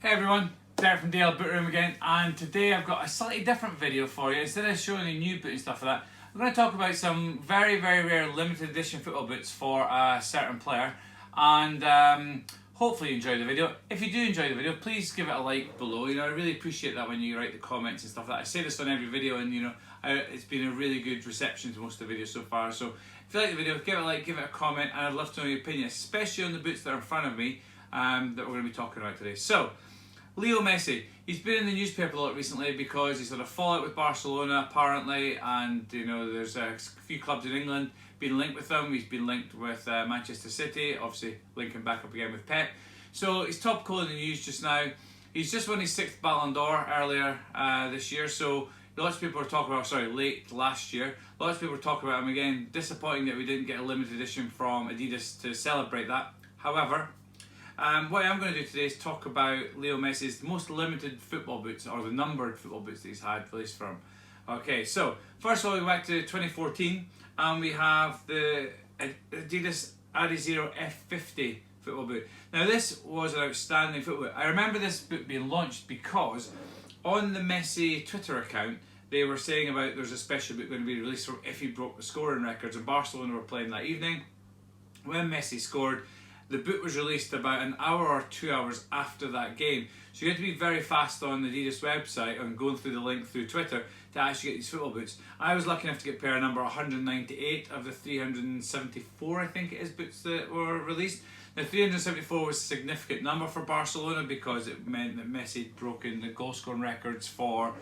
Hey everyone, Derek from DL Boot Room again, and today I've got a slightly different video for you. Instead of showing you new boot and stuff like that, I'm going to talk about some very rare limited edition football boots for a certain player, and hopefully you enjoy the video. If you do enjoy the video, please give it a like below. I really appreciate that when you write the comments and stuff like that. I say this on every video, and it's been a really good reception to most of the videos so far. So if you like the video, give it a like, give it a comment, and I'd love to know your opinion, especially on the boots that are in front of me that we're going to be talking about today. So, Leo Messi, he's been in the newspaper a lot recently because he's had a fallout with Barcelona apparently, and there's a few clubs in England been linked with him. He's been linked with Manchester City, obviously linking back up again with Pep. So he's topical in the news just now. He's just won his 6th Ballon d'Or earlier this year, so lots of people are talking about, late last year. Lots of people are talking about him again. Disappointing that we didn't get a limited edition from Adidas to celebrate that. However, what I'm going to do today is talk about Leo Messi's most limited football boots, or the numbered football boots that he's had released from. Okay, so first of all, we go back to 2014, and we have the Adidas Adizero F50 football boot. Now this was an outstanding football boot. I remember this boot being launched because on the Messi Twitter account, they were saying about there's a special boot going to be released from if he broke the scoring records, and Barcelona were playing that evening. When Messi scored, the boot was released about an hour or 2 hours after that game. So you had to be very fast on the Adidas website and going through the link through Twitter to actually get these football boots. I was lucky enough to get pair number 198 of the 374, I think it is, boots that were released. Now 374 was a significant number for Barcelona because it meant that Messi had broken the goal scoring records for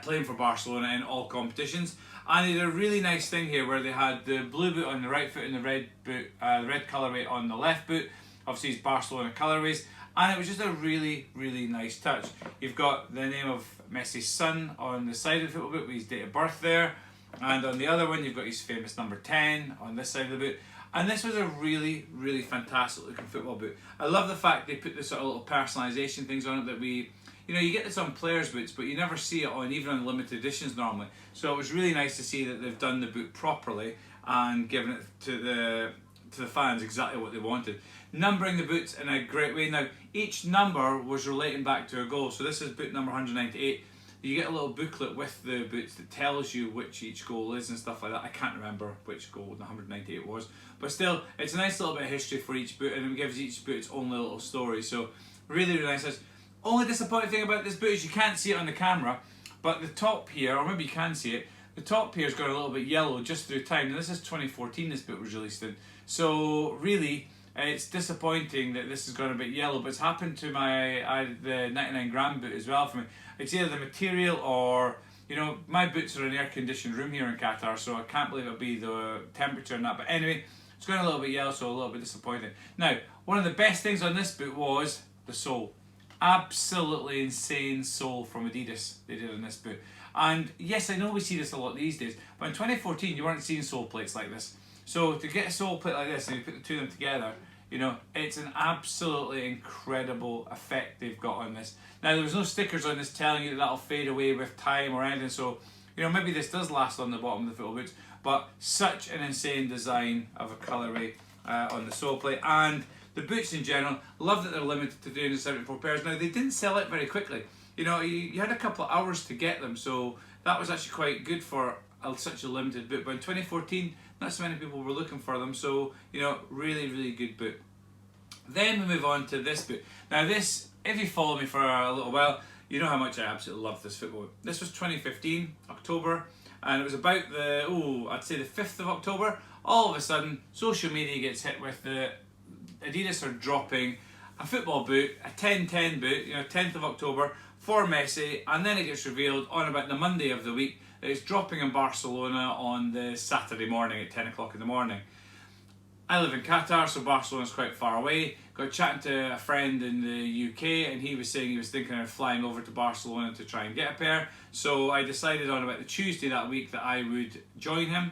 playing for Barcelona in all competitions. And they did a really nice thing here where they had the blue boot on the right foot and the red boot, the red colourway on the left boot. Obviously it's Barcelona colourways, and it was just a really nice touch. You've got the name of Messi's son on the side of the football boot with his date of birth there, and on the other one you've got his famous number 10 on this side of the boot. And this was a really fantastic looking football boot. I love the fact they put this sort of little personalisation things on it that we, you get this on players' boots, but you never see it on even on limited editions normally. So it was really nice to see that they've done the boot properly and given it to the fans exactly what they wanted. Numbering the boots in a great way. Now, each number was relating back to a goal. So this is boot number 198. You get a little booklet with the boots that tells you which each goal is and stuff like that. I can't remember which goal the 198 was, but still, it's a nice little bit of history for each boot, and it gives each boot its own little story. So really nice. Only disappointing thing about this boot is you can't see it on the camera, but the top here, or maybe you can see it, the top here has got a little bit yellow just through time. Now this is 2014 this boot was released in, so really it's disappointing that this has gone a bit yellow, but it's happened to the 99 gram boot as well for me. It's either the material or, my boots are in an air-conditioned room here in Qatar, so I can't believe it'll be the temperature and that. But anyway, it's going a little bit yellow, so a little bit disappointing. Now, one of the best things on this boot was the sole. Absolutely insane sole from Adidas they did on this boot. And yes, I know we see this a lot these days, but in 2014 you weren't seeing sole plates like this. So to get a sole plate like this and you put the two of them together, it's an absolutely incredible effect they've got on this. Now, there was no stickers on this telling you that that'll fade away with time or anything, so maybe this does last on the bottom of the football boots, but such an insane design of a colourway on the sole plate. And the boots in general, love that they're limited to 374 pairs. Now, they didn't sell it very quickly. You had a couple of hours to get them, so that was actually quite good for such a limited boot. But in 2014, not so many people were looking for them, so really good boot. Then we move on to this boot. Now this, if you follow me for a little while, you know how much I absolutely love this football boot. This was 2015, October, and it was about I'd say the 5th of October. All of a sudden, social media gets hit with the Adidas are dropping a football boot, a 10-10 boot, 10th of October for Messi, and then it gets revealed on about the Monday of the week that it's dropping in Barcelona on the Saturday morning at 10 o'clock in the morning. I live in Qatar, so Barcelona's quite far away. Got chatting to a friend in the UK, and he was saying he was thinking of flying over to Barcelona to try and get a pair. So I decided on about the Tuesday that week that I would join him.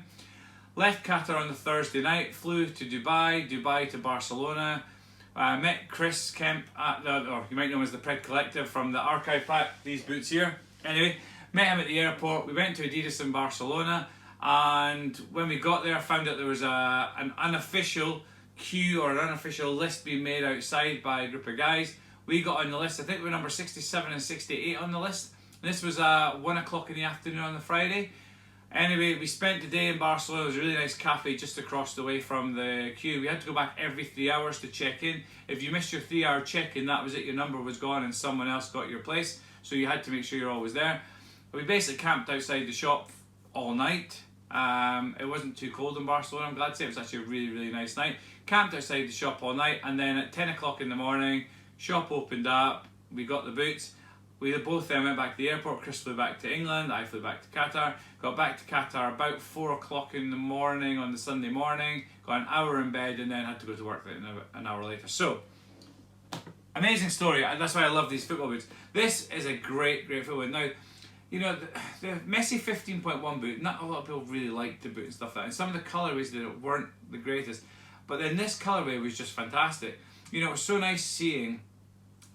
Left Qatar on the Thursday night, flew to Dubai to Barcelona. Met Chris Kemp or you might know him as the Pred Collective from the archive pack, these boots here. Anyway, met him at the airport. We went to Adidas in Barcelona, and when we got there, I found out there was an unofficial queue or an unofficial list being made outside by a group of guys We got on the list, I think we were number 67 and 68 on the list. And this was 1 o'clock in the afternoon on the Friday. Anyway, we spent the day in Barcelona. It was a really nice cafe just across the way from the queue. We had to go back every 3 hours to check in. If you missed your 3-hour check-in, that was it, your number was gone and someone else got your place. So you had to make sure you're always there. But we basically camped outside the shop all night. It wasn't too cold in Barcelona, I'm glad to say. It was actually a really, really nice night. Camped outside the shop all night, and then at 10 o'clock in the morning, shop opened up, we got the boots. We both then went back to the airport. Chris flew back to England, I flew back to Qatar. Got back to Qatar about 4 o'clock in the morning on the Sunday morning. Got an hour in bed and then had to go to work an hour later. So, amazing story. That's why I love these football boots. This is a great, great football boot. Now, you know, the Messi 15.1 boot, not a lot of people really liked the boot and stuff like that. And some of the colourways that weren't the greatest. But then this colourway was just fantastic. You know, it was so nice seeing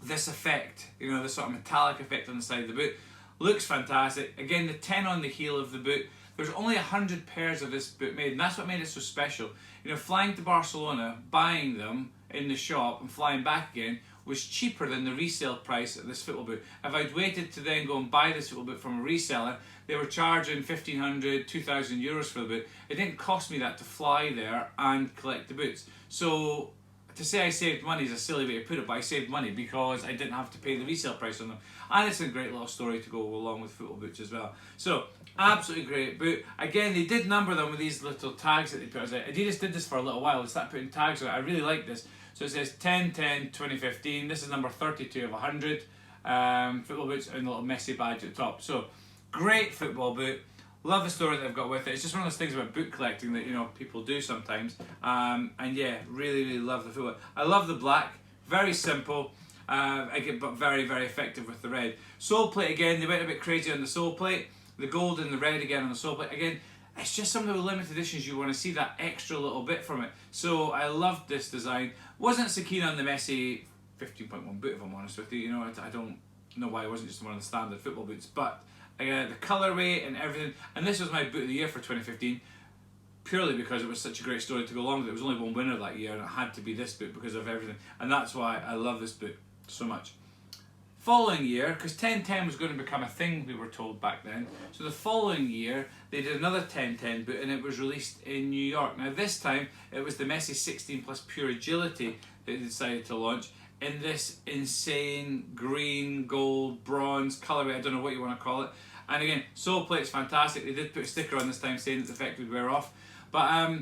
this effect, you know, this sort of metallic effect on the side of the boot. Looks fantastic. Again, the 10 on the heel of the boot. There's only 100 pairs of this boot made, and that's what made it so special. You know, flying to Barcelona, buying them in the shop and flying back again was cheaper than the resale price of this football boot. If I'd waited to then go and buy this football boot from a reseller, they were charging 1,500, 2,000 euros for the boot. It didn't cost me that to fly there and collect the boots. So to say I saved money is a silly way to put it, but I saved money because I didn't have to pay the resale price on them. And it's a great little story to go along with football boots as well. So, absolutely great boot. Again, they did number them with these little tags that they put. Adidas did this for a little while. They started putting tags on it. I really like this. So it says 10-10-2015. This is number 32 of 100. Football boots and a little Messi badge at the top. So, great football boot. Love the story that I've got with it. It's just one of those things about boot collecting that, you know, people do sometimes. And yeah, really, really love the football. I love the black. Very simple. But very, very effective with the red. Sole plate again, they went a bit crazy on the sole plate. The gold and the red again on the sole plate. Again, it's just some of the limited editions, you want to see that extra little bit from it. So I loved this design. Wasn't so keen on the Messi 15.1 boot, if I'm honest with you. You know, I don't know why it wasn't just one of the standard football boots. But the colourway and everything. And this was my boot of the year for 2015. Purely because it was such a great story to go along with it. There was only one winner that year and it had to be this boot because of everything. And that's why I love this boot so much. Following year, because 10-10 was going to become a thing, we were told back then. So the following year, they did another 10-10 boot and it was released in New York. Now this time, it was the Messi 16 Plus Pure Agility that they decided to launch in this insane green, gold, bronze colourway. I don't know what you want to call it. And again, sole plate's fantastic. They did put a sticker on this time saying that the effect would wear off. But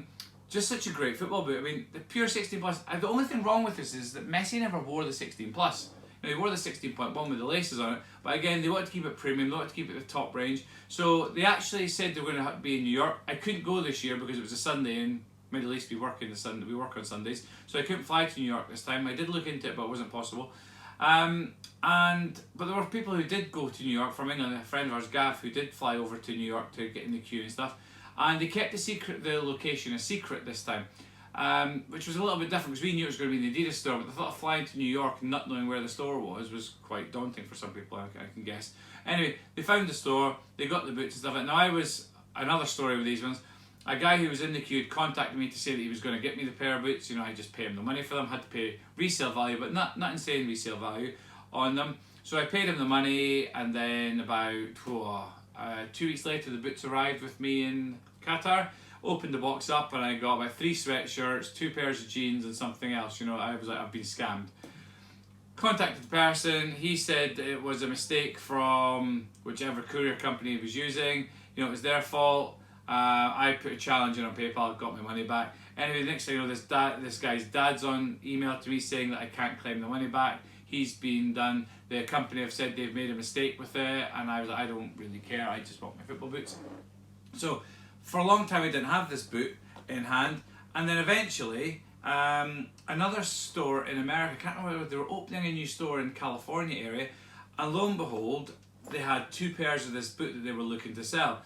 just such a great football boot. I mean, the Pure 16 Plus, the only thing wrong with this is that Messi never wore the 16 Plus. Now, he wore the 16.1 with the laces on it, but again, they wanted to keep it premium, they wanted to keep it at the top range. So they actually said they were going to be in New York. I couldn't go this year because it was a Sunday and Middle East, we work on Sundays, so I couldn't fly to New York this time. I did look into it, but it wasn't possible. But there were people who did go to New York from England. A friend of ours, Gav, who did fly over to New York to get in the queue and stuff. And they kept the location a secret this time, which was a little bit different because we knew it was going to be in the Adidas store. But the thought of flying to New York and not knowing where the store was quite daunting for some people, I can guess. Anyway, they found the store, they got the boots and stuff. Now another story with these ones. A guy who was in the queue had contacted me to say that he was going to get me the pair of boots. You know, I just pay him the money for them. Had to pay resale value, but not insane resale value on them. So I paid him the money, and then about 2 weeks later, the boots arrived with me in Qatar. Opened the box up, and I got about 3 sweatshirts, 2 pairs of jeans, and something else. You know, I was like, I've been scammed. Contacted the person. He said it was a mistake from whichever courier company he was using. You know, it was their fault. I put a challenge in on PayPal, got my money back. Anyway, the next thing you know, this guy's dad's on email to me saying that I can't claim the money back. He's been done. The company have said they've made a mistake with it, and I was like, I don't really care. I just want my football boots. So for a long time, I didn't have this boot in hand, and then eventually, another store in America, I can't remember, they were opening a new store in California area, and lo and behold, they had 2 pairs of this boot that they were looking to sell.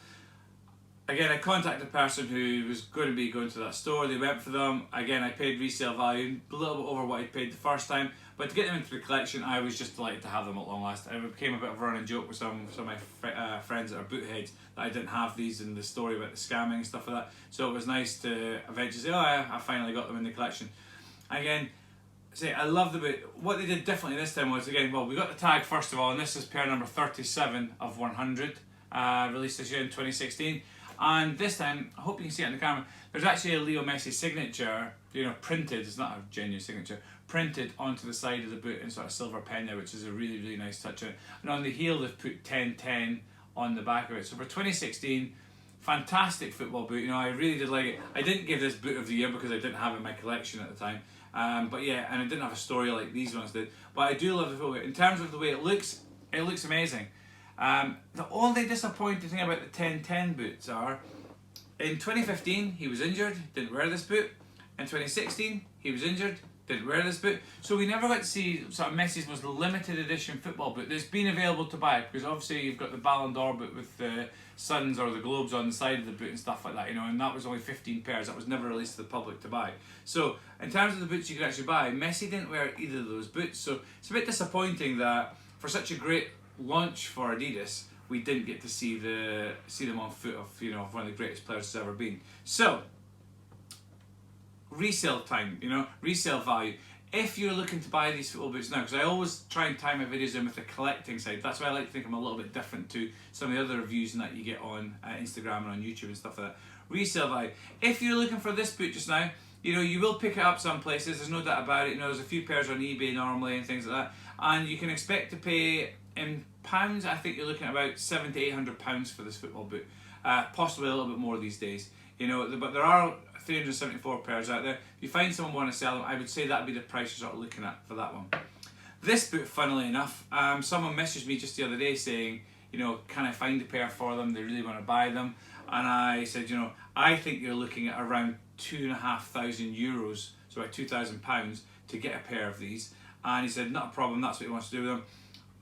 Again, I contacted the person who was going to be going to that store. They went for them. Again, I paid resale value, a little bit over what I paid the first time. But to get them into the collection, I was just delighted to have them at long last. And it became a bit of a running joke with some of my friends that are boot heads that I didn't have these in the story about the scamming and stuff like that. So it was nice to eventually say, oh, I finally got them in the collection. Again, say I love the boot. What they did differently this time was, again, well, we got the tag first of all, and this is pair number 37 of 100, released this year in 2016. And this time, I hope you can see it on the camera, there's actually a Leo Messi signature, you know, printed, it's not a genuine signature, printed onto the side of the boot in sort of silver pen there, which is a really, really nice touch. And on the heel, they've put 1010 on the back of it. So for 2016, fantastic football boot. You know, I really did like it. I didn't give this boot of the year because I didn't have it in my collection at the time. But yeah, and it didn't have a story like these ones did. But I do love the football boot. In terms of the way it looks amazing. The only disappointing thing about the 1010 boots are, in 2015 he was injured, didn't wear this boot. In 2016 he was injured, didn't wear this boot. So we never got to see sort of Messi's most limited edition football boot that's been available to buy, because obviously you've got the Ballon d'Or boot with the Suns or the Globes on the side of the boot and stuff like that, you know, and that was only 15 pairs. That was never released to the public to buy. So in terms of the boots you could actually buy, Messi didn't wear either of those boots. So it's a bit disappointing that for such a great launch for Adidas, we didn't get to see them on foot of, you know, one of the greatest players there's ever been. So resale time, you know, resale value. If you're looking to buy these football boots now, because I always try and tie my videos in with the collecting side, that's why I like to think I'm a little bit different to some of the other reviews and that you get on Instagram and on YouTube and stuff like that. Resale value. If you're looking for this boot just now, you know, you will pick it up some places, there's no doubt about it. You know, there's a few pairs on eBay normally and things like that, and you can expect to pay in pounds. I think you're looking at about £700 to £800 for this football boot, possibly a little bit more these days. You know, but there are 374 pairs out there. If you find someone want to sell them, I would say that would be the price you're sort of looking at for that one. This boot, funnily enough, someone messaged me just the other day saying, you know, can I find a pair for them? They really want to buy them. And I said, you know, I think you're looking at around €2,500, so about £2,000 to get a pair of these. And he said, not a problem, that's what he wants to do with them.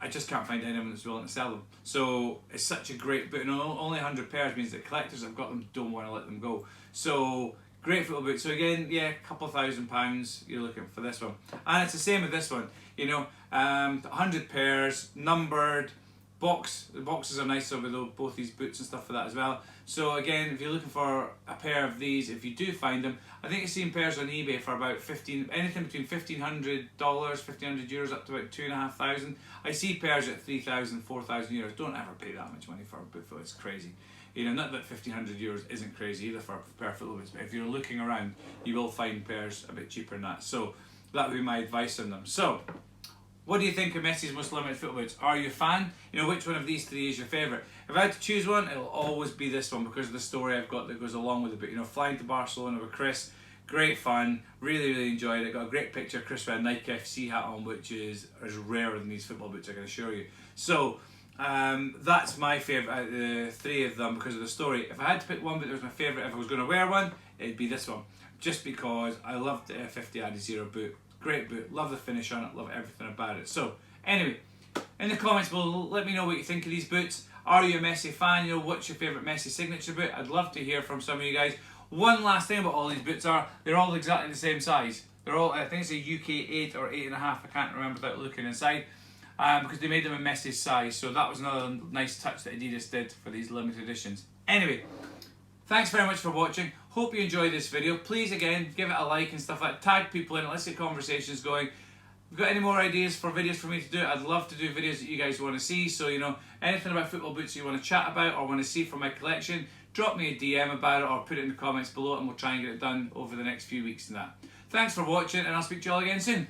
I just can't find anyone that's willing to sell them. So it's such a great boot. And only 100 pairs means that collectors that have got them don't want to let them go. So great football boot. So again, yeah, a couple of £1,000 you're looking for this one. And it's the same with this one. You know, 100 pairs, numbered, the boxes are nice with both these boots and stuff for that as well. So again, if you're looking for a pair of these, if you do find them, I think you've seen pairs on eBay for about anything between $1,500, €1,500 up to about £2,500. I see pairs at €3,000, €4,000. Don't ever pay that much money for a boot. It's crazy. You know, not that €1,500 isn't crazy either for a pair of football boots, but if you're looking around, you will find pairs a bit cheaper than that. So that would be my advice on them. So what do you think of Messi's most limited football boots? Are you a fan? You know, which one of these three is your favourite? If I had to choose one, it'll always be this one because of the story I've got that goes along with the boot. You know, flying to Barcelona with Chris, great fun, really, really enjoyed it. Got a great picture of Chris with a Nike FC hat on, which is rarer than these football boots, I can assure you. So that's my favourite out of the three of them because of the story. If I had to pick one boot that was my favourite, if I was going to wear one, it'd be this one. Just because I love the F50 Adizero boot. Great boot, love the finish on it, love everything about it. So anyway, in the comments below, let me know what you think of these boots. Are you a Messi fan? You know, what's your favourite Messi signature boot? I'd love to hear from some of you guys. One last thing about all these boots are, they're all exactly the same size. They're all, I think it's a UK 8 or 8.5, I can't remember without looking inside, because they made them in Messi's size. So that was another nice touch that Adidas did for these limited editions. Anyway, thanks very much for watching. Hope you enjoyed this video. Please, again, give it a like and stuff like that. Tag people in it. Let's get conversations going. If you've got any more ideas for videos for me to do, I'd love to do videos that you guys want to see. So, you know, anything about football boots you want to chat about or want to see from my collection, drop me a DM about it or put it in the comments below and we'll try and get it done over the next few weeks and that. Thanks for watching and I'll speak to you all again soon.